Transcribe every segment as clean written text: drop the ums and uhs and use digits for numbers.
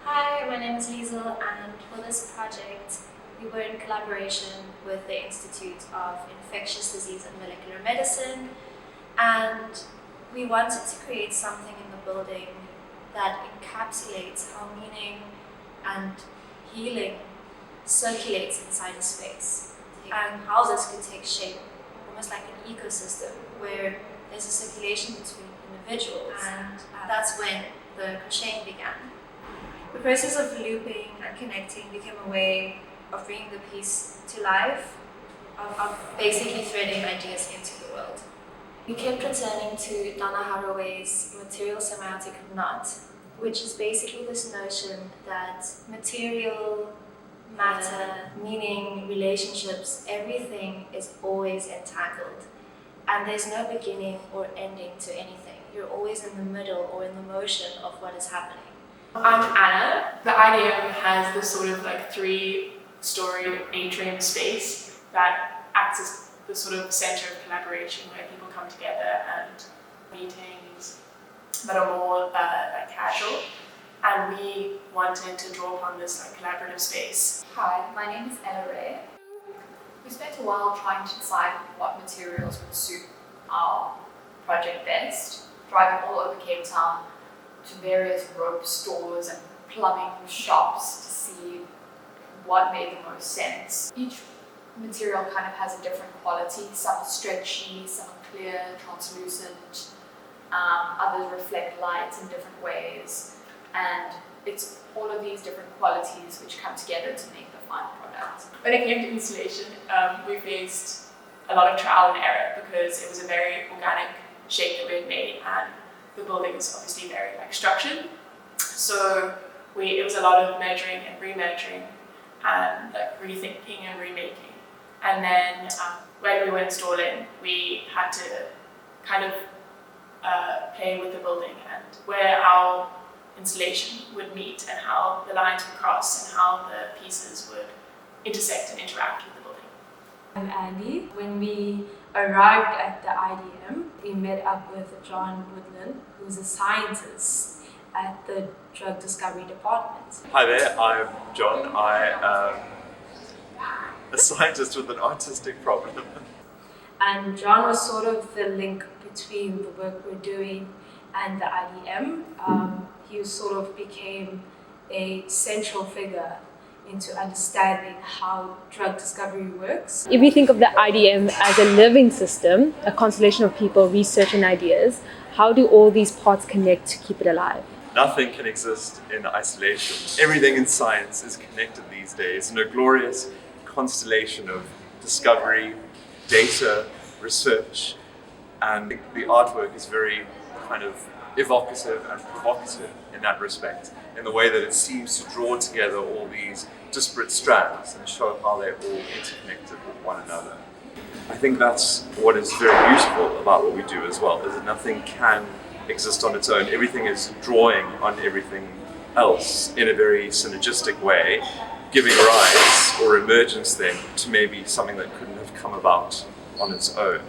Hi, my name is Liezl, and for this project we were in collaboration with the Institute of Infectious Disease and Molecular Medicine, and we wanted to create something in the building that encapsulates how meaning and healing circulates inside a space, and how this could take shape, almost like an ecosystem where there's a circulation between individuals, and that's when the crocheting began. The process of looping and connecting became a way of bringing the piece to life, of basically threading ideas into the world. We kept returning to Donna Haraway's material-semiotic knot, which is basically this notion that material, matter, meaning, relationships, everything is always entangled. And there's no beginning or ending to anything. You're always in the middle or in the motion of what is happening. I'm Anna. The IDM has this sort of like 3-story atrium space that acts as the sort of center of collaboration where people come together and meetings that are more like casual. And we wanted to draw upon this like collaborative space. Hi, my name is Rae. We spent a while trying to decide what materials would suit our project best, driving all over Cape Town to various rope stores and plumbing shops to see what made the most sense. Each material kind of has a different quality. Some are stretchy, some are clear, translucent, others reflect light in different ways, and it's all of these different qualities which come together to make the final product. When it came to installation, we faced a lot of trial and error because it was a very organic shape that we had made, and the building is obviously very like structured. So it was a lot of measuring and remeasuring and like rethinking and remaking. And then when we were installing, we had to kind of play with the building and where our installation would meet and how the lines would cross and how the pieces would intersect and interact with the building. I'm Andy. When we arrived at the IDM, we met up with John Woodland, who's a scientist at the Drug Discovery Department. Hi there, I'm John. I am a scientist with an artistic problem. And John was sort of the link between the work we're doing and the IDM. He sort of became a central figure into understanding how drug discovery works. If we think of the IDM as a living system, a constellation of people researching ideas, how do all these parts connect to keep it alive? Nothing can exist in isolation. Everything in science is connected these days in a glorious constellation of discovery, data, research, and the artwork is very kind of evocative and provocative in that respect, in the way that it seems to draw together all these disparate strands and show how they're all interconnected with one another. I think that's what is very beautiful about what we do as well, is that nothing can exist on its own. Everything is drawing on everything else in a very synergistic way, giving rise or emergence then to maybe something that couldn't have come about on its own.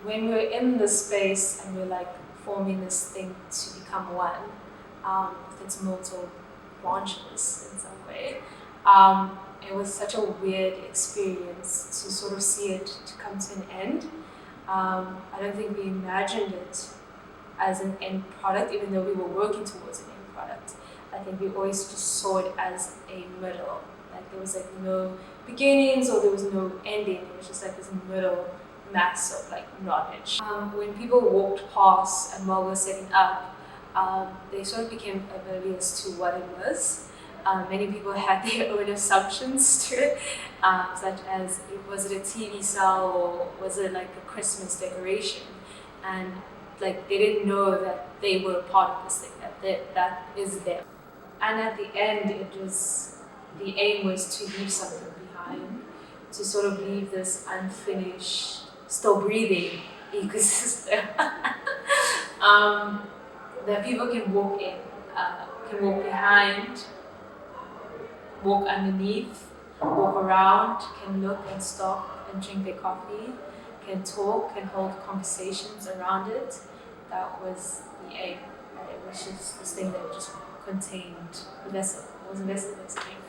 When we're in this space and we're like forming this thing to become one, with its multiple branches in some way, it was such a weird experience to sort of see it to come to an end. I don't think we imagined it as an end product, even though we were working towards an end product. I think we always just saw it as a middle. Like there was like no beginnings or there was no ending. It was just like this middle mass of like knowledge. When people walked past and while we were setting up, they sort of became oblivious to what it was. Many people had their own assumptions to it, such as was it a TV cell or was it like a Christmas decoration? And like they didn't know that they were part of this thing, that is them. And at the end, the aim was to leave something behind, to sort of leave this unfinished, still breathing ecosystem that people can walk in, can walk behind, walk underneath, walk around, can look and stop and drink their coffee, can talk, can hold conversations around it. That was the aim. It was just this thing that just contained a vessel. It was a vessel basically.